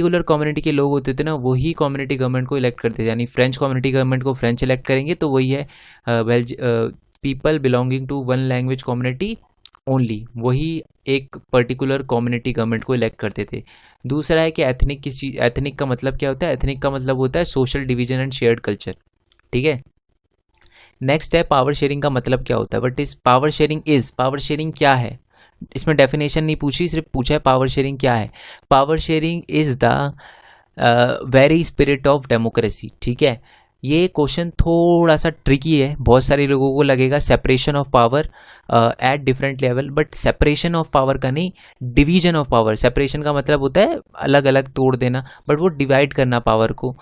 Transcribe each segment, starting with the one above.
Particular community के लोग होते थे ना, वही कम्युनिटी गवर्नमेंट को इलेक्ट करते थे। यानी फ्रेंच कम्युनिटी गवर्नमेंट को फ्रेंच इलेक्ट करेंगे तो वही है people belonging to one language community only, वही एक पर्टिकुलर कम्युनिटी गवर्नमेंट को इलेक्ट करते थे। दूसरा है कि एथनिक, किसी एथनिक का मतलब क्या होता है? एथनिक का मतलब होता है social division and shared culture. ठीक है। नेक्स्ट है पावर शेयरिंग का मतलब क्या होता है? What is power sharing? Is power sharing क्या है? इसमें डेफिनेशन नहीं पूछी, सिर्फ पूछा है पावर शेयरिंग क्या है। Power sharing is the very spirit of democracy. ठीक है। ये क्वेश्चन थोड़ा सा ट्रिकी है, बहुत सारे लोगों को लगेगा separation of power at different level, but separation of power का नहीं, डिवीजन ऑफ पावर। सेपरेशन का मतलब होता है अलग अलग तोड़ देना, बट वो डिवाइड करना पावर को,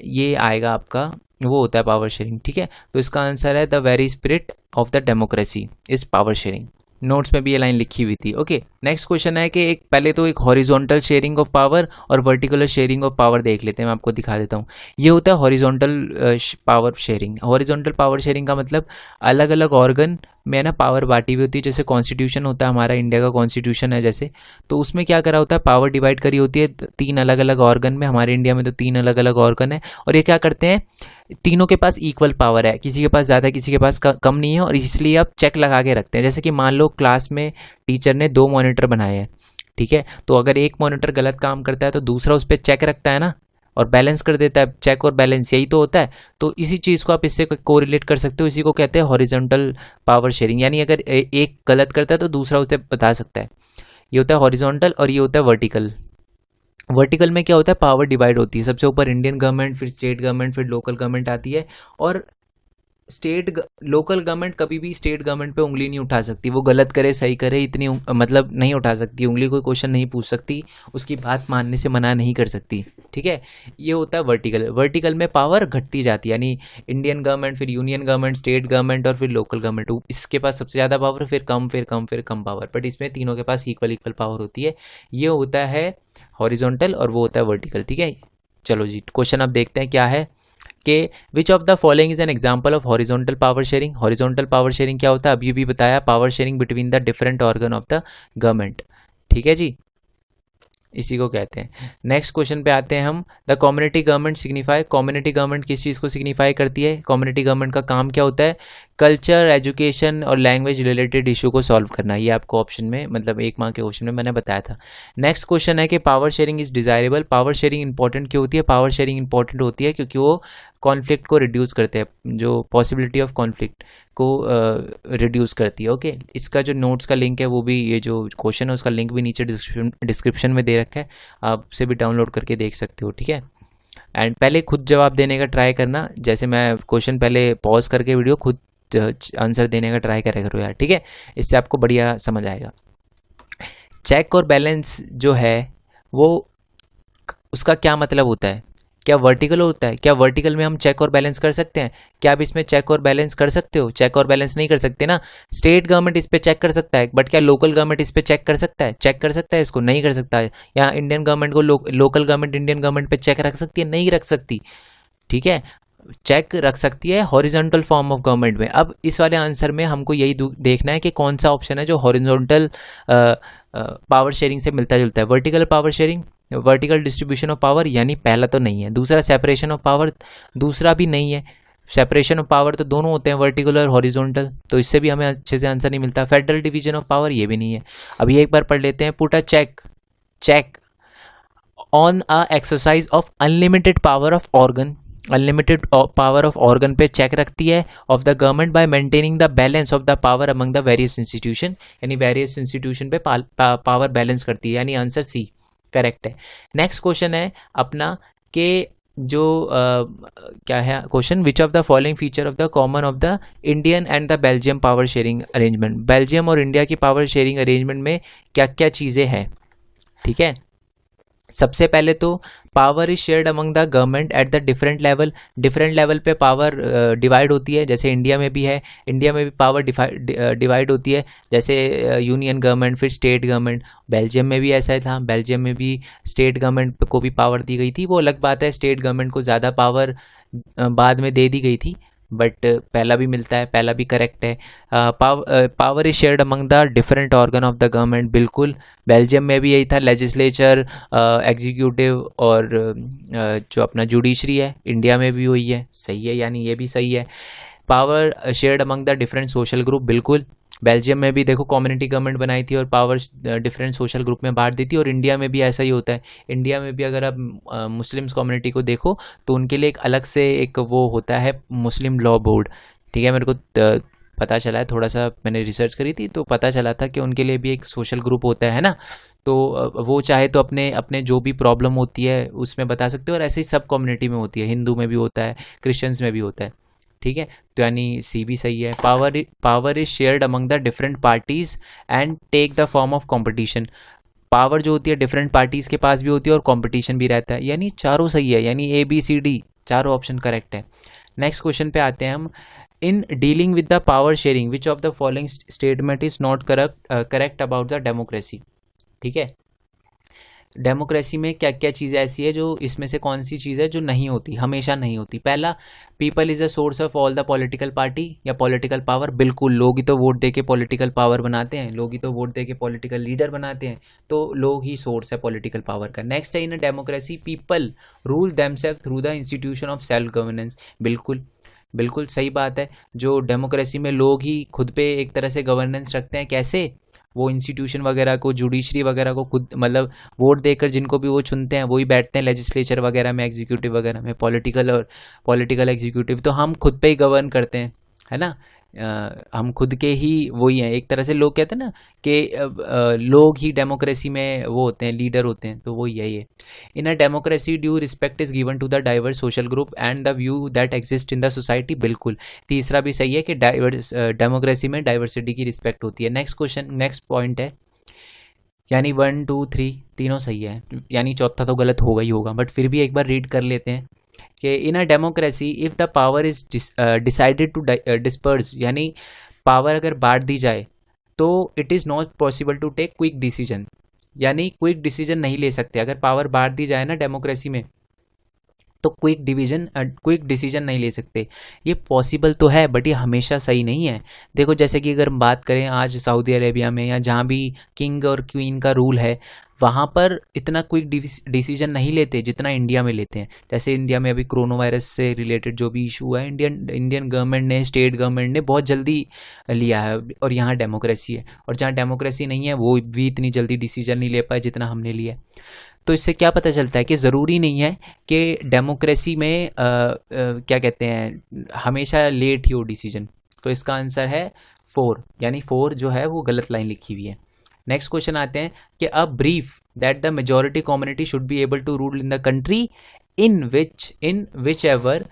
ये आएगा आपका, वो होता है पावर शेयरिंग। ठीक है। तो इसका आंसर है the very spirit of the democracy is power sharing. Notes में भी ये लाइन लिखी हुई थी। ओके। नेक्स्ट क्वेश्चन है कि एक पहले तो एक हॉरिजॉन्टल शेयरिंग ऑफ पावर और वर्टिकुलर शेयरिंग ऑफ पावर देख लेते हैं। मैं आपको दिखा देता हूँ। ये होता है horizontal power sharing. Horizontal power sharing का मतलब अलग अलग ऑर्गन में ना पावर बांटी हुई होती है। जैसे कॉन्स्टिट्यूशन होता है हमारा, इंडिया का कॉन्स्टिट्यूशन है जैसे, तो उसमें क्या करा होता है, पावर डिवाइड करी होती है तीन अलग अलग ऑर्गन में। हमारे इंडिया में तो तीन अलग अलग ऑर्गन है, और ये क्या करते हैं, तीनों के पास इक्वल पावर है, किसी के पास ज़्यादा किसी के पास कम नहीं है, और इसलिए आप चेक लगा के रखते हैं। जैसे कि मान लो क्लास में टीचर ने 2 मॉनिटर बनाए हैं। ठीक है। तो अगर एक मॉनिटर गलत काम करता है तो दूसरा उस पर चेक रखता है ना, और बैलेंस कर देता है। चेक और बैलेंस यही तो होता है। तो इसी चीज़ को आप इससे कोरिलेट कर सकते हो, इसी को कहते हैं हॉरिजॉन्टल पावर शेयरिंग। यानी अगर एक गलत करता है तो दूसरा उसे बता सकता है। ये होता है हॉरिजॉन्टल, और ये होता है वर्टिकल। वर्टिकल में क्या होता है, पावर डिवाइड होती है। सबसे ऊपर इंडियन गवर्नमेंट, फिर स्टेट गवर्नमेंट, फिर लोकल गवर्नमेंट आती है। और लोकल गवर्नमेंट कभी भी स्टेट गवर्नमेंट पे उंगली नहीं उठा सकती। वो गलत करे सही करे इतनी मतलब नहीं उठा सकती उंगली, कोई क्वेश्चन नहीं पूछ सकती, उसकी बात मानने से मना नहीं कर सकती। ठीक है। ये होता है वर्टिकल। वर्टिकल में पावर घटती जाती है, यानी इंडियन गवर्नमेंट, फिर यूनियन गवर्नमेंट, स्टेट गवर्नमेंट, और फिर लोकल गवर्नमेंट, इसके पास सबसे ज़्यादा पावर, फिर कम, फिर कम, फिर कम पावर। बट इसमें तीनों के पास इक्वल इक्वल पावर होती है। ये होता है हॉरिजॉन्टल और वो होता है वर्टिकल। ठीक है। चलो जी, क्वेश्चन अब देखते हैं क्या है कि विच of the following is an example of horizontal power sharing. Horizontal power sharing क्या होता है, अभी भी बताया, power sharing between the different organ of the government. ठीक है जी, इसी को कहते हैं। नेक्स्ट क्वेश्चन पे आते हैं हम। The community government signify. Community government किस चीज़ को सिग्निफाई करती है? कम्युनिटी गवर्नमेंट का काम क्या होता है? कल्चर, एजुकेशन और लैंग्वेज रिलेटेड इशू को सॉल्व करना। ये आपको ऑप्शन में, मतलब 1 मार्क के क्वेश्चन में मैंने बताया था। नेक्स्ट क्वेश्चन है कि power sharing is desirable. Power sharing important क्यों होती है? पावर शेयरिंग इंपॉर्टेंट होती है क्योंकि वो कॉन्फ्लिक्ट को रिड्यूस करते हैं, जो पॉसिबिलिटी ऑफ कॉन्फ्लिक्ट को रिड्यूस करती है। ओके। इसका जो नोट्स का लिंक है वो भी, ये जो क्वेश्चन है उसका लिंक भी नीचे डिस्क्रिप्शन में दे रखा है, आप से भी डाउनलोड करके देख सकते हो। ठीक है। एंड पहले खुद जवाब देने का ट्राई करना, जैसे मैं क्वेश्चन पहले पॉज करके वीडियो खुद आंसर देने का ट्राई करा करो यार। ठीक है। इससे आपको बढ़िया समझ आएगा। चेक और बैलेंस जो है वो, उसका क्या मतलब होता है? क्या वर्टिकल होता है? क्या वर्टिकल में हम चेक और बैलेंस कर सकते हैं? क्या आप इसमें चेक और बैलेंस कर सकते हो? चेक और बैलेंस नहीं कर सकते ना। स्टेट गवर्नमेंट इस पे चेक कर सकता है, बट क्या लोकल गवर्नमेंट इस पे चेक कर सकता है? चेक कर सकता है इसको? नहीं कर सकता है। या इंडियन गवर्नमेंट को लोकल गवर्नमेंट इंडियन गवर्नमेंट पे चेक रख सकती है? नहीं रख सकती। ठीक है। चेक रख सकती है हॉरिजॉन्टल फॉर्म ऑफ गवर्नमेंट में। अब इस वाले आंसर में हमको यही देखना है कि कौन सा ऑप्शन है जो हॉरिजॉन्टल पावर शेयरिंग से मिलता जुलता है। Vertical power sharing, vertical distribution of power, यानी पहला तो नहीं है। दूसरा सेपरेशन ऑफ पावर, दूसरा भी नहीं है। सेपरेशन ऑफ पावर तो दोनों होते हैं, वर्टिकल और हॉरिजॉन्टल, तो इससे भी हमें अच्छे से आंसर नहीं मिलता। फेडरल डिवीजन ऑफ पावर, ये भी नहीं है। अभी एक बार पढ़ लेते हैं। Put a check on a exercise of unlimited power of organ. Unlimited power of organ पे चेक रखती है of the government by maintaining the balance of the power among the various institution. यानी वेरियस इंस्टीट्यूशन पे power balance करती है, यानी answer C correct है। Next question है अपना कि जो क्या है question, which of the following feature of the common of the Indian and the Belgium power sharing arrangement. Belgium और इंडिया की पावर शेयरिंग अरेंजमेंट में क्या क्या चीज़ें हैं? ठीक है। सबसे पहले तो power is shared among the government at the different level. Different level पे पावर डिवाइड होती है, जैसे इंडिया में भी है। इंडिया में भी पावर डिवाइड होती है, जैसे यूनियन गवर्नमेंट, फिर स्टेट गवर्नमेंट। बेल्जियम में भी ऐसा ही था, बेल्जियम में भी स्टेट गवर्नमेंट को भी पावर दी गई थी। वो अलग बात है, स्टेट गवर्नमेंट को ज़्यादा पावर बाद में दे दी गई थी, बट पहला भी मिलता है, पहला भी करेक्ट है। Power is shared among the different organ of the government, बिल्कुल। बेल्जियम में भी यही था, लेजिस्लेचर, एग्जीक्यूटिव और जो अपना जुडिशरी है, इंडिया में भी वही है, सही है, यानी ये भी सही है। Power shared among the different social group, बिल्कुल। बेल्जियम में भी देखो कम्युनिटी गवर्नमेंट बनाई थी और पावर डिफरेंट सोशल ग्रुप में बांट दी थी, और इंडिया में भी ऐसा ही होता है। इंडिया में भी अगर आप मुस्लिम्स कम्युनिटी को देखो तो उनके लिए एक अलग से एक वो होता है, मुस्लिम लॉ बोर्ड, ठीक है। मेरे को पता चला है, थोड़ा सा मैंने रिसर्च करी थी तो पता चला था कि उनके लिए भी एक सोशल ग्रुप होता है ना। तो वो चाहे तो अपने अपने जो भी प्रॉब्लम होती है उसमें बता सकते हो, और ऐसे ही सब कम्युनिटी में होती है, हिंदू में भी होता है, क्रिश्चियंस में भी होता है, ठीक है। तो यानी सी भी सही है। Power is shared among the different parties and take the form of competition. Power जो होती है डिफरेंट पार्टीज के पास भी होती है और कंपटीशन भी रहता है, यानी चारों सही है, यानी ABCD चारों ऑप्शन करेक्ट है। नेक्स्ट क्वेश्चन पे आते हैं हम। In dealing with the power sharing which of the following statement is not correct about the democracy, ठीक है। डेमोक्रेसी में क्या क्या चीज़ें ऐसी है जो, इसमें से कौन सी चीज़ है जो नहीं होती, हमेशा नहीं होती। पहला, people is a source of all the political party या पॉलिटिकल पावर, बिल्कुल। लोग ही तो वोट दे के पॉलिटिकल पावर बनाते हैं, लोग ही तो वोट दे के पॉलिटिकल लीडर बनाते हैं, तो लोग ही सोर्स है पॉलिटिकल पावर का। नेक्स्ट है, in a democracy people rule themselves through the institution of self governance, बिल्कुल बिल्कुल सही बात है। जो डेमोक्रेसी में लोग ही खुद पे एक तरह से गवर्नेंस रखते हैं, कैसे? वो इंस्टीट्यूशन वगैरह को, जुडिशरी वगैरह को खुद, मतलब वोट देकर जिनको भी वो चुनते हैं वही बैठते हैं लेजिस्लेचर वगैरह में, एग्जीक्यूटिव वगैरह में, पॉलिटिकल और पॉलिटिकल एग्जीक्यूटिव, तो हम खुद पे ही गवर्न करते हैं, है ना। हम खुद के ही वही हैं, एक तरह से लोग कहते हैं ना कि लोग ही डेमोक्रेसी में वो होते हैं, लीडर होते हैं, तो वही है ये। In a democracy due respect is given to the diverse social group and the view that exist in the society, बिल्कुल। तीसरा भी सही है कि डेमोक्रेसी में डाइवर्सिटी की रिस्पेक्ट होती है। नेक्स्ट क्वेश्चन, नेक्स्ट पॉइंट है, यानी 1 2 3 तीनों सही है, यानी चौथा तो गलत होगा ही होगा, बट फिर भी एक बार रीड कर लेते हैं कि in a democracy if the power is decided to disperse, यानी पावर अगर बांट दी जाए तो it is not possible to take quick decision, यानी क्विक डिसीजन नहीं ले सकते। अगर पावर बांट दी जाए ना डेमोक्रेसी में तो क्विक डिसीजन नहीं ले सकते। ये पॉसिबल तो है बट ये हमेशा सही नहीं है। देखो जैसे कि अगर हम बात करें आज सऊदी अरेबिया में या जहाँ भी किंग और क्वीन का रूल है, वहाँ पर इतना क्विक डिसीजन नहीं लेते जितना इंडिया में लेते हैं। जैसे इंडिया में अभी कोरोना वायरस से रिलेटेड जो भी इशू है, इंडियन गवर्नमेंट ने, स्टेट गवर्नमेंट ने बहुत जल्दी लिया है, और यहाँ डेमोक्रेसी है, और जहाँ डेमोक्रेसी नहीं है वो भी इतनी जल्दी डिसीजन नहीं ले पाए जितना हमने लिया। तो इससे क्या पता चलता है कि ज़रूरी नहीं है कि डेमोक्रेसी में क्या कहते हैं हमेशा लेट ही हो डिसीजन। तो इसका आंसर है 4, यानी 4 जो है वो गलत लाइन लिखी हुई है। नेक्स्ट क्वेश्चन आते हैं कि a brief that the majority community should be able to rule in the country in whichever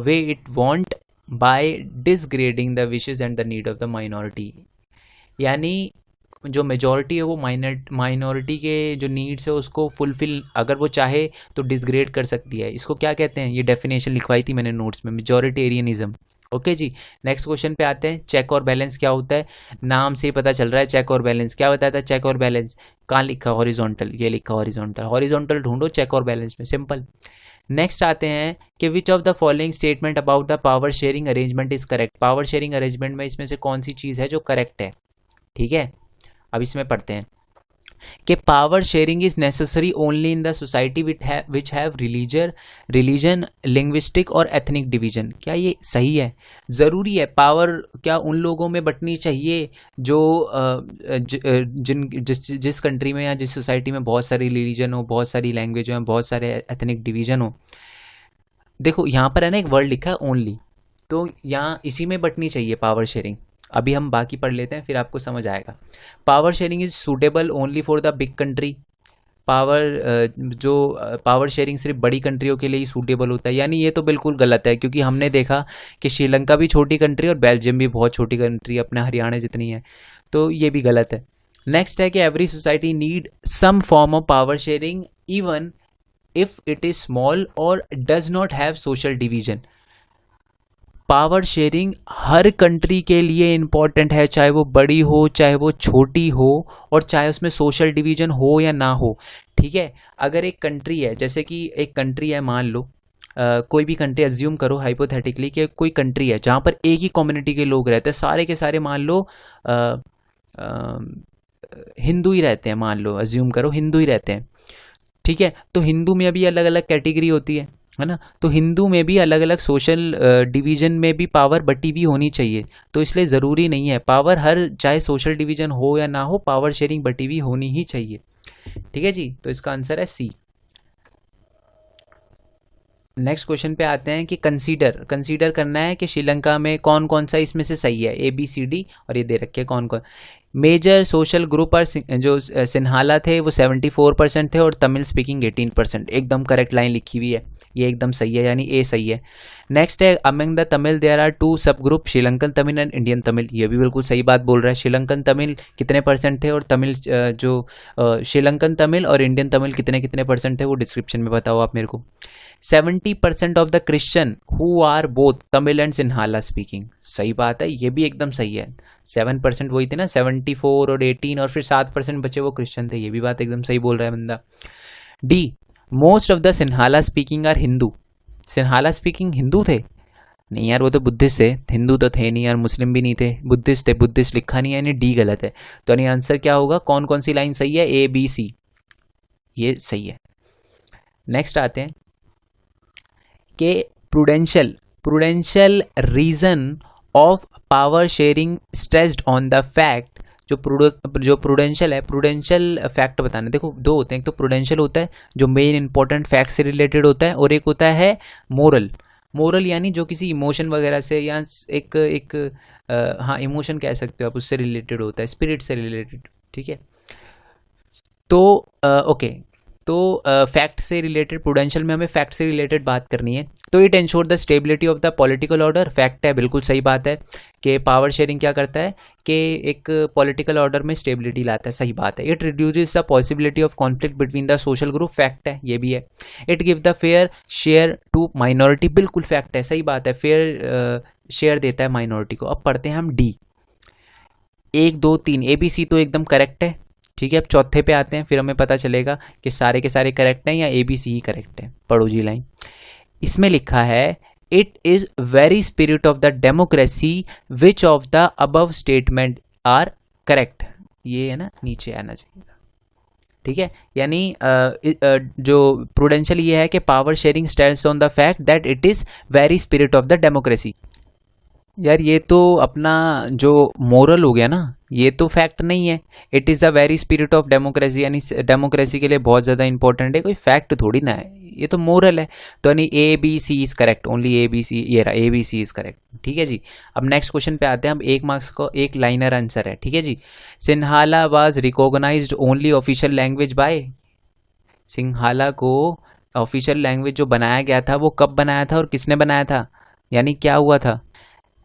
way it want by disregarding the wishes and the need of the minority, यानी जो majority है वो minority के जो needs है उसको fulfil अगर वो चाहे तो डिसग्रेड कर सकती है। इसको क्या कहते हैं, ये डेफिनेशन लिखवाई थी मैंने नोट्स में, मेजॉरिटेरियनिज्म। ओके जी, नेक्स्ट क्वेश्चन पे आते हैं। चेक और बैलेंस क्या होता है? नाम से ही पता चल रहा है चेक और बैलेंस। क्या बताया था चेक और बैलेंस? कहाँ लिखा? हॉरिजॉन्टल, ये लिखा हॉरिजॉन्टल। हॉरिजॉन्टल ढूंढो चेक और बैलेंस में, सिंपल। नेक्स्ट आते हैं कि विच of the following statement about the power sharing arrangement is correct. Power sharing arrangement में इसमें से कौन सी चीज़ है जो करेक्ट है? ठीक है, अब इसमें पढ़ते हैं कि power sharing is necessary only in the society which have religion, linguistic और एथनिक डिवीजन। क्या ये सही है? ज़रूरी है पावर क्या उन लोगों में बंटनी चाहिए जो जिस कंट्री में या जिस सोसाइटी में बहुत सारी रिलीजन हो, बहुत सारी लैंग्वेज हो, बहुत सारे एथनिक डिवीजन हो। देखो यहाँ पर है ना एक वर्ड लिखा है ओनली, तो यहाँ इसी में बंटनी चाहिए पावर शेयरिंग। अभी हम बाकी पढ़ लेते हैं फिर आपको समझ आएगा। Power sharing is suitable only for the big country. Power sharing सिर्फ बड़ी कंट्रियों के लिए ही सूटेबल होता है, यानी ये तो बिल्कुल गलत है, क्योंकि हमने देखा कि श्रीलंका भी छोटी कंट्री और बेल्जियम भी बहुत छोटी कंट्री, अपने हरियाणा जितनी है, तो ये भी गलत है। नेक्स्ट है कि every society need some form of power sharing even if it is small और does not have social division. Power sharing हर कंट्री के लिए इम्पॉर्टेंट है, चाहे वो बड़ी हो चाहे वो छोटी हो, और चाहे उसमें सोशल डिवीजन हो या ना हो। ठीक है, अगर एक कंट्री है, जैसे कि एक कंट्री है मान लो कोई भी कंट्री अज्यूम करो हाइपोथेटिकली कि कोई कंट्री है जहाँ पर एक ही कम्युनिटी के लोग रहते हैं, सारे के सारे मान लो हिंदू ही रहते हैं, मान लो अज्यूम करो हिंदू ही रहते हैं, ठीक है। तो हिंदू में भी अलग अलग कैटेगरी होती है ना। तो हिंदू में भी अलग अलग सोशल डिवीजन में भी पावर बटी हुई होनी चाहिए। तो इसलिए ज़रूरी नहीं है पावर हर, चाहे सोशल डिवीजन हो या ना हो, पावर शेयरिंग बटी हुई होनी ही चाहिए, ठीक है जी। तो इसका आंसर है सी। नेक्स्ट क्वेश्चन पे आते हैं कि कंसीडर करना है कि श्रीलंका में कौन कौन सा इसमें से सही है, ए बी सी डी, और ये दे रखे कौन कौन। मेजर सोशल ग्रुप और जो सिन्हाला थे वो 74% थे और तमिल स्पीकिंग 18%। एकदम करेक्ट लाइन लिखी हुई है, ये एकदम सही है, यानी ए सही है। नेक्स्ट है among the Tamil there are 2 sub group, Sri Lankan Tamil and Indian Tamil. ये भी बिल्कुल सही बात बोल रहा है। श्रीलंकन तमिल कितने परसेंट थे और तमिल जो श्रीलंकन तमिल और इंडियन तमिल कितने कितने परसेंट थे वो डिस्क्रिप्शन में बताओ आप मेरे को। 70% of the Christian who are both Tamil and Sinhala speaking. सही बात है, ये भी एकदम सही है। 7% वही थे ना, 74 और 18 और फिर 7% बचे वो क्रिश्चियन थे। ये भी बात एकदम सही बोल रहा है बंदा। D, most of the Sinhala speaking are Hindu. Sinhala speaking Hindu थे? नहीं यार, वो तो बुद्धिस्ट थे, हिंदू तो थे नहीं यार, मुस्लिम भी नहीं थे, बुद्धिस्ट थे। बुद्धिस्ट लिखा नहीं है, यानी डी गलत है। तो यानी आंसर क्या होगा, कौन कौन सी लाइन सही है, ए बी सी, ये सही है। नेक्स्ट आते हैं कि prudential reason of power sharing stressed on the fact. जो प्रूडेंशियल है, प्रूडेंशियल फैक्ट बताना। देखो दो होते हैं, एक तो प्रूडेंशियल होता है जो मेन इंपॉर्टेंट फैक्ट से रिलेटेड होता है, और एक होता है मोरल यानी जो किसी इमोशन वगैरह से या एक हाँ इमोशन कह सकते हो आप, उससे रिलेटेड होता है, स्पिरिट से रिलेटेड, ठीक है। तो ओके, तो फैक्ट से रिलेटेड, प्रूडेंशियल में हमें फैक्ट से रिलेटेड बात करनी है। तो it ensure the stability of the political order. Fact है, बिल्कुल सही बात है कि पावर शेयरिंग क्या करता है कि एक पॉलिटिकल ऑर्डर में स्टेबिलिटी लाता है, सही बात है। It reduces the possibility of conflict between the social group. Fact है, ये भी है। It give the fair share to minority. बिल्कुल फैक्ट है, सही बात है, फेयर शेयर देता है माइनॉरिटी को। अब पढ़ते हैं हम डी। 1 2 3 ए बी सी तो एकदम करेक्ट है, ठीक है। अब चौथे पे आते हैं, फिर हमें पता चलेगा कि सारे के सारे करेक्ट हैं या ए बी सी ही करेक्ट है। पढ़ो जी लाइन। इसमें लिखा है it is very spirit of the democracy which of the above statement are correct. ये है ना, नीचे आना चाहिए, ठीक है। यानी जो प्रूडेंशियल ये है कि power sharing stands on the fact that it is very spirit of the democracy. यार ये तो अपना जो मोरल हो गया ना, ये तो फैक्ट नहीं है। It is the very spirit of democracy, यानी डेमोक्रेसी के लिए बहुत ज़्यादा इंपॉर्टेंट है, कोई फैक्ट थोड़ी ना है, ये तो मोरल है। तो यानी A B C is correct, only A B C, ये रहा A B C is correct, ठीक है जी। अब नेक्स्ट क्वेश्चन पे आते हैं। अब 1 मार्क्स को एक लाइनर आंसर है, ठीक है जी। Sinhala was recognised only official language by. Sinhala को ऑफिशियल लैंग्वेज जो बनाया गया था वो कब बनाया था और किसने बनाया था, यानी क्या हुआ था।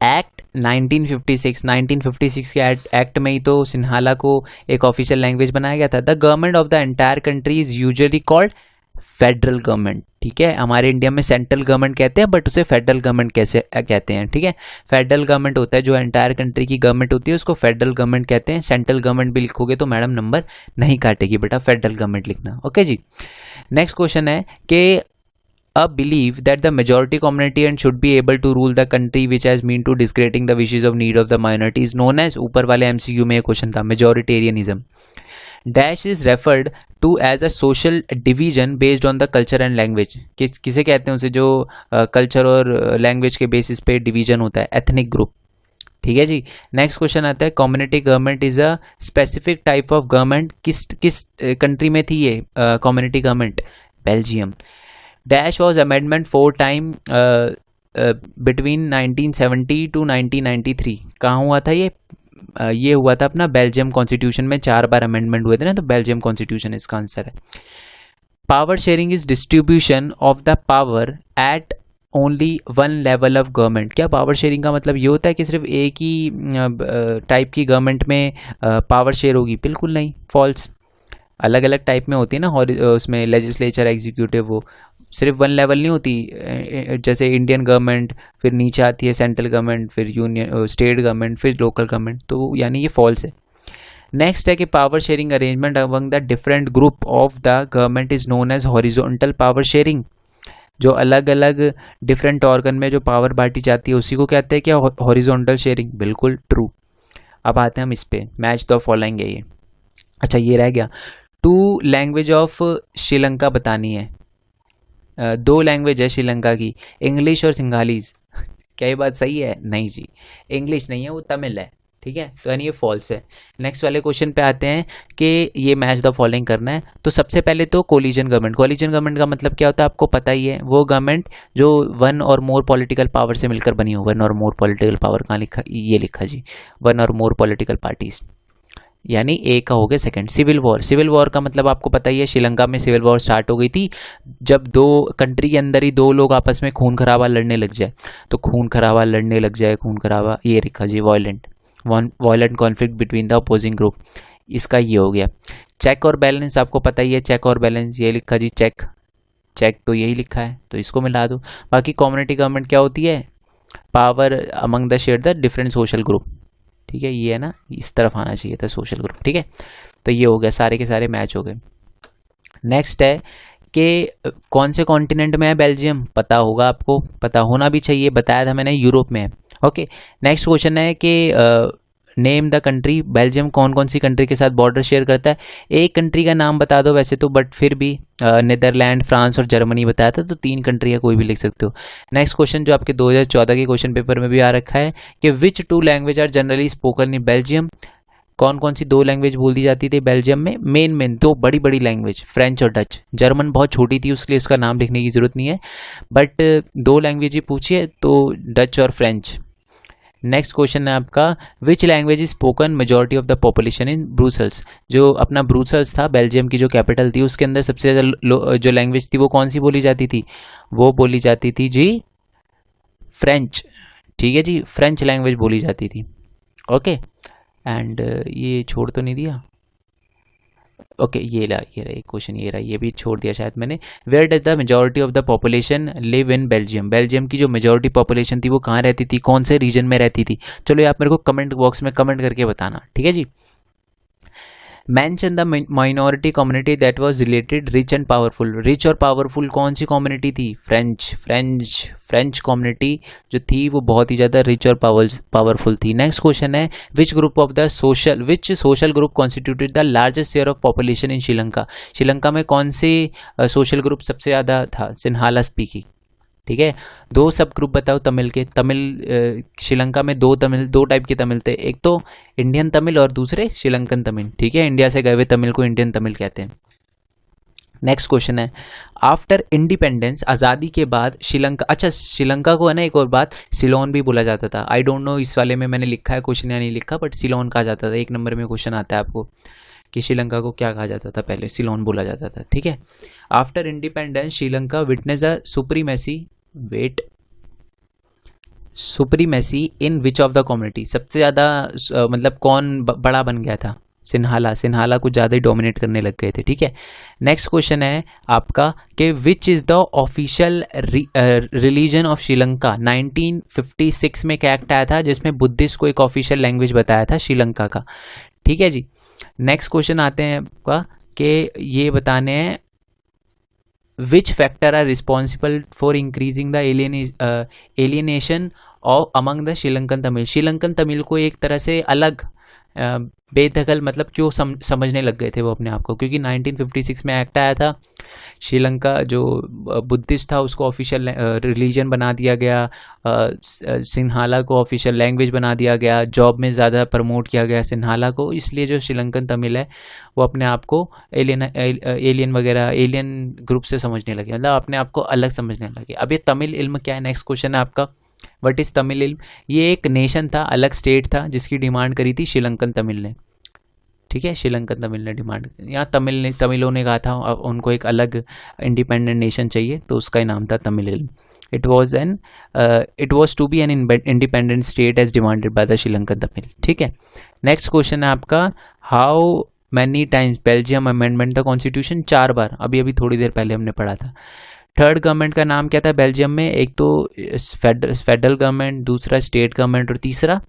एक्ट 1956 के एक्ट में ही तो सिन्हाला को एक ऑफिशियल लैंग्वेज बनाया गया था। The government of the entire country is usually called federal government, ठीक है। हमारे इंडिया में सेंट्रल गवर्नमेंट कहते हैं, बट उसे फेडरल गवर्नमेंट कैसे कहते हैं, ठीक है। फेडरल गवर्नमेंट होता है जो एंटायर कंट्री की गवर्नमेंट होती है, उसको फेडरल गवर्नमेंट कहते हैं। सेंट्रल गवर्नमेंट भी लिखोगे तो मैडम नंबर नहीं काटेगी बेटा, फेडरल गवर्नमेंट लिखना, ओके जी। नेक्स्ट क्वेश्चन है कि a belief that the majority community and should be able to rule the country which has mean to discrediting the wishes of need of the minority is known as। ऊपर वाले MCQ में एक question था, majoritarianism dash is referred to as a social division based on the culture and language। किसे कहते हैं उसे जो कल्चर और लैंग्वेज के बेसिस पे डिवीजन होता है, एथनिक ग्रुप, ठीक है जी। नेक्स्ट क्वेश्चन आता है community government is a specific type of government. किस कंट्री में थी ये community government, Belgium. Dash was amendment 4 time between 1970 to 1993। कहाँ हुआ था ये हुआ था अपना बेल्जियम कॉन्स्टिट्यूशन में, 4 बार अमेंडमेंट हुए थे ना, तो बेल्जियम कॉन्स्टिट्यूशन इसका आंसर है। Power sharing is distribution of the power at only 1 level of government. क्या पावर शेयरिंग का मतलब ये होता है कि सिर्फ एक ही टाइप की गवर्नमेंट में पावर शेयर होगी? बिल्कुल नहीं, फॉल्स। अलग अलग टाइप में होती है ना, और उसमें लेजिस्लेचर, एग्जीक्यूटिव, वो सिर्फ 1 लेवल नहीं होती। जैसे इंडियन गवर्नमेंट, फिर नीचे आती है सेंट्रल गवर्नमेंट, फिर यूनियन स्टेट गवर्नमेंट, फिर लोकल गवर्नमेंट, तो यानी ये फॉल्स है। नेक्स्ट है कि power sharing arrangement among the different group of the government is known as horizontal power sharing. जो अलग अलग डिफरेंट ऑर्गन में जो पावर बांटी जाती है उसी को कहते हैं क्या, हॉरिजॉन्टल शेयरिंग। बिल्कुल ट्रू। अब आते हैं हम इस पे, मैच द फॉलोइंग है ये। अच्छा ये रह गया, 2 लैंग्वेज ऑफ श्रीलंका बतानी है। 2 लैंग्वेज है श्रीलंका की, इंग्लिश और सिंगालीज। क्या ये बात सही है? नहीं जी, इंग्लिश नहीं है, वो तमिल है। ठीक है, तो यानी ये फॉल्स है। नेक्स्ट वाले क्वेश्चन पे आते हैं कि ये मैच द फॉलोइंग करना है। तो सबसे पहले तो कोलिजन गवर्नमेंट, कोलिजन गवर्नमेंट का मतलब क्या होता है आपको पता ही है, वो गवर्नमेंट जो 1 और मोर पॉलिटिकल पावर से मिलकर बनी हो। 1 और मोर पॉलिटिकल पावर कहाँ लिखा, ये लिखा जी, 1 और मोर पॉलिटिकल पार्टीज, यानी ए का हो गया second. Civil war, civil war का मतलब आपको पता ही है, श्रीलंका में सिविल वॉर स्टार्ट हो गई थी जब 2 कंट्री के अंदर ही 2 लोग आपस में खून खराबा लड़ने लग जाए। तो खून खराबा लड़ने लग जाए, खून खराबा ये लिखा जी, violent conflict between the opposing group, इसका ये हो गया। चेक और बैलेंस आपको पता ही है, चेक और बैलेंस ये लिखा जी, चेक चेक तो यही लिखा है, तो इसको मिला दो। बाकी कम्युनिटी गवर्नमेंट क्या होती है, power among the share the different social group. ठीक है, ये है ना, इस तरफ आना चाहिए था सोशल ग्रुप। ठीक है, तो ये हो गया, सारे के सारे मैच हो गए। नेक्स्ट है कि कौन से कॉन्टिनेंट में है बेल्जियम, पता होगा आपको, पता होना भी चाहिए, बताया था मैंने, यूरोप में है। ओके, नेक्स्ट क्वेश्चन है कि नेम द कंट्री, बेल्जियम कौन कौन सी कंट्री के साथ बॉर्डर शेयर करता है। एक कंट्री का नाम बता दो वैसे तो, बट फिर भी नीदरलैंड, फ्रांस और जर्मनी बताया था, तो 3 कंट्री है, कोई भी लिख सकते हो। नेक्स्ट क्वेश्चन जो आपके 2014 के क्वेश्चन पेपर में भी आ रखा है कि which 2 language are generally spoken in Belgium, कौन कौन सी 2 लैंग्वेज बोली जाती थी बेल्जियम में। मेन 2 बड़ी बड़ी लैंग्वेज, फ्रेंच और डच। जर्मन बहुत छोटी थी उसलिए उसका नाम लिखने की जरूरत नहीं है, बट 2 लैंग्वेज ही पूछिए तो डच और फ्रेंच। नेक्स्ट क्वेश्चन है आपका, which language is spoken majority of the population in Brussels, जो अपना ब्रुसेल्स था बेल्जियम की जो कैपिटल थी, उसके अंदर सबसे ज़्यादा जो लैंग्वेज थी वो कौन सी बोली जाती थी, वो बोली जाती थी जी फ्रेंच। ठीक है जी, फ्रेंच लैंग्वेज बोली जाती थी। ओके, एंड ये छोड़ तो नहीं दिया, ओके ये रहा एक क्वेश्चन, ये रहा, ये भी छोड़ दिया शायद मैंने। Where does the majority of the population live in Belgium, Belgium की जो मेजॉरिटी पॉपुलेशन थी वो कहाँ रहती थी, कौन से रीजन में रहती थी। चलो ये आप मेरे को कमेंट बॉक्स में कमेंट करके बताना, ठीक है जी। Mention the minority community that was related rich and powerful, rich और पावरफुल कौन सी कम्युनिटी थी, फ्रेंच कम्युनिटी जो थी वो बहुत ही ज़्यादा रिच और पावरफुल थी। नेक्स्ट क्वेश्चन है, which social group constituted the largest share of population in Sri Lanka, Sri Lanka में कौन से सोशल ग्रुप सबसे ज़्यादा था, सिन्हाला स्पीकिंग। ठीक है, 2 सब ग्रुप बताओ तमिल के। श्रीलंका में 2 टाइप के तमिल थे, एक तो इंडियन तमिल और दूसरे श्रीलंकन तमिल। ठीक है, इंडिया से गए हुए तमिल को इंडियन तमिल कहते हैं। नेक्स्ट क्वेश्चन है, आफ्टर इंडिपेंडेंस, आज़ादी के बाद श्रीलंका, अच्छा श्रीलंका को है ना एक और बात, सिलोन भी बोला जाता था। आई डोंट नो इस वाले में मैंने लिखा है क्वेश्चन या नहीं लिखा, बट सिलोन कहा जाता था। 1 नंबर में क्वेश्चन आता है आपको कि श्रीलंका को क्या कहा जाता था, पहले सिलोन बोला जाता था। ठीक है, after independence Sri Lanka witness a supremacy in which of the community, सबसे ज़्यादा मतलब कौन बड़ा बन गया था, सिन्हाला कुछ ज़्यादा ही डोमिनेट करने लग गए थे। ठीक है, नेक्स्ट क्वेश्चन है आपका कि which is the official religion of Sri Lanka, 1956 में क्या एक्ट आया था जिसमें बुद्धिस्ट को एक ऑफिशियल लैंग्वेज बताया था श्रीलंका का। ठीक है जी, नेक्स्ट क्वेश्चन आते हैं आपका कि ये बताने हैं, which factor are responsible for increasing the alienation of among the Sri Lankan Tamil, Sri Lankan Tamil को एक तरह से अलग बेदखल मतलब क्यों समझने लग गए थे वो अपने आप को, क्योंकि 1956 में एक्ट आया था, श्रीलंका जो बुद्धिस्ट था उसको ऑफिशियल रिलीजन बना दिया गया, सिन्हाला को ऑफिशियल लैंग्वेज बना दिया गया, जॉब में ज़्यादा प्रमोट किया गया सिन्हाला को, इसलिए जो श्रीलंकन तमिल है वो अपने आप को एलियन ग्रुप से समझने लगे, मतलब अपने आप को अलग समझने लगे। अब ये तमिल इल्म क्या है, नेक्स्ट क्वेश्चन है आपका, व्हाट इज़ तमिल इल्म, ये एक नेशन था, अलग स्टेट था जिसकी डिमांड करी थी श्रीलंकन तमिल ने। ठीक है, श्रीलंकन तमिल ने डिमांड, यहाँ तमिलों ने कहा था उनको एक अलग इंडिपेंडेंट नेशन चाहिए, तो उसका ही नाम था Tamil Eelam. It was to be an independent state as demanded by the Sri Lankan Tamil. ठीक है, नेक्स्ट क्वेश्चन है आपका, how many times Belgium amendment the constitution, 4 बार, अभी थोड़ी देर पहले हमने पढ़ा था। थर्ड गवर्नमेंट का नाम क्या था बेल्जियम में, एक तो फेडरल गवर्नमेंट, दूसरा स्टेट गवर्नमेंट और तीसरा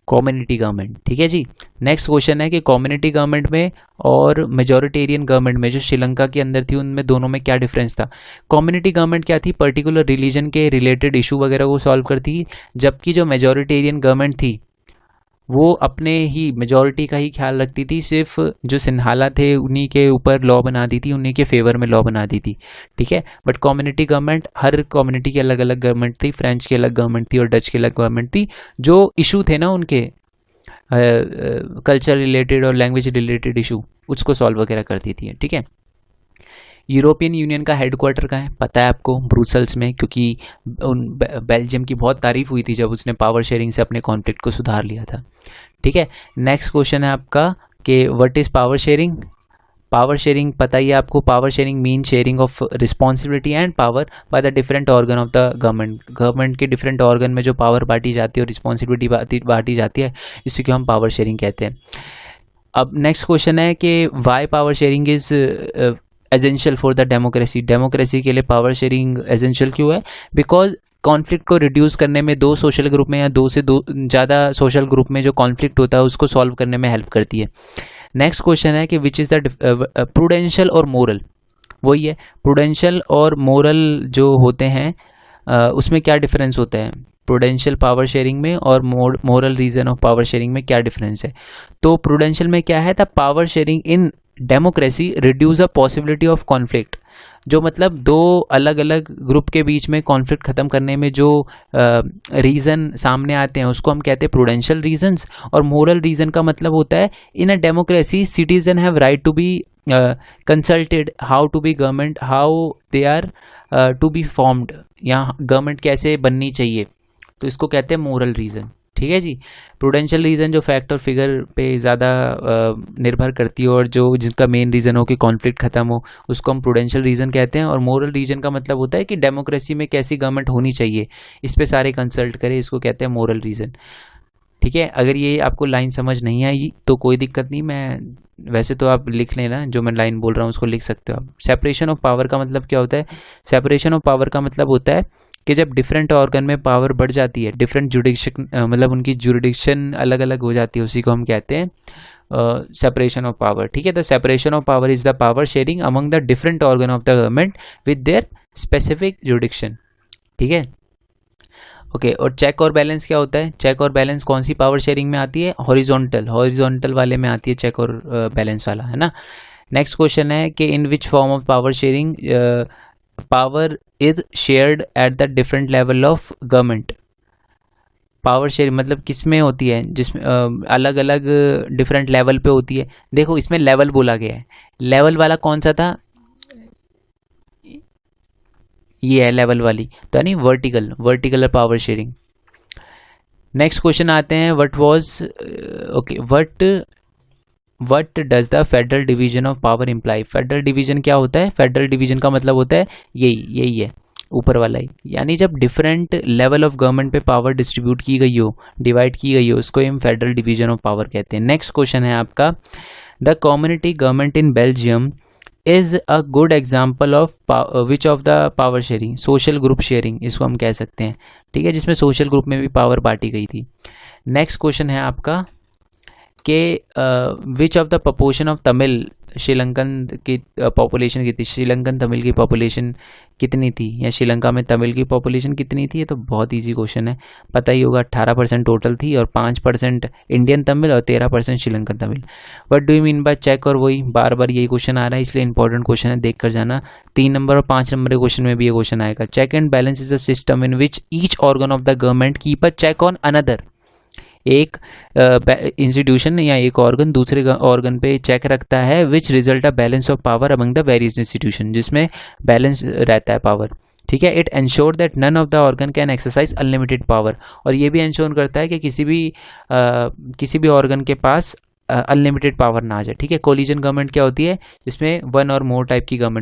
कम्युनिटी गवर्नमेंट। ठीक है जी। नेक्स्ट क्वेश्चन है कि कम्युनिटी गवर्नमेंट में और मेजॉरिटेरियन गवर्नमेंट में जो श्रीलंका के अंदर थी उनमें दोनों में क्या डिफरेंस था। कम्युनिटी गवर्नमेंट क्या थी, पर्टिकुलर रिलीजन के रिलेटेड इशू वगैरह को सॉल्व करती थी, जबकि जो मेजॉरिटेरियन गवर्नमेंट थी वो अपने ही मेजॉरिटी का ही ख्याल रखती थी, सिर्फ जो सिन्हाला थे उन्हीं के ऊपर लॉ बनाती थी, उन्हीं के फेवर में लॉ बनाती थी। ठीक है। But community government, her community की अलग अलग गवर्नमेंट थी, फ्रेंच की अलग गवर्नमेंट थी और डच की अलग गवर्नमेंट थी, जो इशू थे ना उनके कल्चर रिलेटेड और लैंग्वेज रिलेटेड इशू, उसको सॉल्व वगैरह करती थी। ठीक है। यूरोपियन यूनियन का हेडक्वार्टर कहाँ है, पता है आपको, ब्रुसेल्स में, क्योंकि बेल्जियम की बहुत तारीफ हुई थी जब उसने पावर शेयरिंग से अपने कॉन्फ्लिक्ट को सुधार लिया था। ठीक है। नेक्स्ट क्वेश्चन है आपका कि what is power sharing. Power sharing पता ही है आपको, power sharing mean sharing of responsibility and power by the different organ of the government. Government के डिफरेंट ऑर्गन में जो पावर बांटी जाती है और रिस्पॉन्सिबिलिटी बांटी जाती है, इसी को हम पावर शेयरिंग कहते हैं। अब नेक्स्ट क्वेश्चन है कि why power sharing is essential for the democracy. Democracy के लिए पावर शेयरिंग एसेंशियल क्यों है? बिकॉज कॉन्फ्लिक्ट को रिड्यूस करने में, दो सोशल ग्रुप में या दो से ज़्यादा सोशल ग्रुप में जो कॉन्फ्लिक्ट होता है उसको सॉल्व करने में हेल्प करती है। नेक्स्ट क्वेश्चन है कि विच इज़ द प्रूडेंशियल और मोरल। वही है, प्रूडेंशियल और मोरल जो होते हैं उसमें क्या डिफरेंस होता है, प्रूडेंशियल पावर शेयरिंग में और moral reason of power sharing में क्या डिफरेंस है। तो प्रूडेंशियल में क्या है, the power sharing in democracy reduce a possibility of conflict. जो मतलब दो अलग अलग ग्रुप के बीच में कॉन्फ्लिक्ट ख़त्म करने में जो रीज़न सामने आते हैं उसको हम कहते हैं प्रूडेंशियल रीजंस। और मोरल रीज़न का मतलब होता है in a democracy citizen have right to be consulted how to be government, how they are to be formed, या गवर्नमेंट कैसे बननी चाहिए, तो इसको कहते हैं मोरल रीज़न। ठीक है जी। प्रूडेंशियल रीज़न जो फैक्ट और फिगर पे ज़्यादा निर्भर करती है और जो जिसका मेन रीज़न हो कि कॉन्फ्लिक्ट खत्म हो, उसको हम प्रूडेंशियल रीज़न कहते हैं। और मोरल रीज़न का मतलब होता है कि डेमोक्रेसी में कैसी गवर्नमेंट होनी चाहिए, इस पे सारे कंसल्ट करें, इसको कहते हैं मोरल रीज़न। ठीक है। अगर ये आपको लाइन समझ नहीं आई तो कोई दिक्कत नहीं, मैं वैसे तो आप लिख लेना, जो मैं लाइन बोल रहा हूँ उसको लिख सकते हो आप। सेपरेशन ऑफ पावर का मतलब क्या होता है? सेपरेशन ऑफ पावर का मतलब होता है कि जब डिफरेंट ऑर्गन में पावर बढ़ जाती है, डिफरेंट जुडिक्शन मतलब उनकी जुडिक्शन अलग अलग हो जाती है, उसी को हम कहते हैं सेपरेशन ऑफ पावर। ठीक है। The separation of power is the power sharing among the different organ of the government with their specific जुडिक्शन। ठीक है। ओके। और चेक और बैलेंस क्या होता है? चेक और बैलेंस कौन सी पावर शेयरिंग में आती है? हॉरिजॉन्टल वाले में आती है चेक और बैलेंस वाला, है ना। नेक्स्ट क्वेश्चन है कि in which form of power sharing power is shared at the different level of government. Power sharing मतलब किस में होती है? जिसमें अलग अलग डिफरेंट लेवल पे होती है। देखो इसमें लेवल बोला गया है, लेवल वाला कौन सा था? ये है लेवल वाली, तो यानी vertical power sharing. Next question आते हैं, what does the federal division of power imply. Federal division क्या होता है? फेडरल डिवीजन का मतलब होता है यही है, ऊपर वाला ही, यानी जब डिफरेंट लेवल ऑफ गवर्नमेंट पे पावर डिस्ट्रीब्यूट की गई हो, डिवाइड की गई हो, उसको हम फेडरल डिवीजन ऑफ पावर कहते हैं। नेक्स्ट क्वेश्चन है आपका, the community government in Belgium is a good example of which of the power sharing. Social group sharing इसको हम कह सकते हैं। ठीक है, जिसमें सोशल ग्रुप में भी पावर बांटी गई थी। नेक्स्ट क्वेश्चन है आपका कि विच of the proportion of Tamil Sri Lankan की पॉपुलेशन कितनी, श्रीलंकन तमिल की पॉपुलेशन कितनी थी, या श्रीलंका में तमिल की पॉपुलेशन कितनी थी? ये तो बहुत इजी क्वेश्चन है, पता ही होगा। 18% टोटल थी और 5% इंडियन तमिल और 13% Sri Lankan Tamil. What do you mean by check? और वही बार बार यही क्वेश्चन आ रहा है, इसलिए इंपॉर्टेंट क्वेश्चन है, देख कर जाना। 3 नंबर और 5 नंबर के क्वेश्चन में भी ये क्वेश्चन आएगा। Check and balance is a system in which each organ of the government keep a check on another. एक इंस्टीट्यूशन या एक ऑर्गन दूसरे ऑर्गन पे चेक रखता है, which result a balance of power among the various institution, जिसमें balance रहता है पावर। ठीक है। It ensure that none of the organ can exercise unlimited power. और ये भी एंश्योर करता है कि किसी भी ऑर्गन के पास अनलिमिटेड पावर ना आ जाए। ठीक है। कोलिजन गवर्नमेंट क्या होती है? जिसमें वन और मोर टाइप की गवर्नमेंट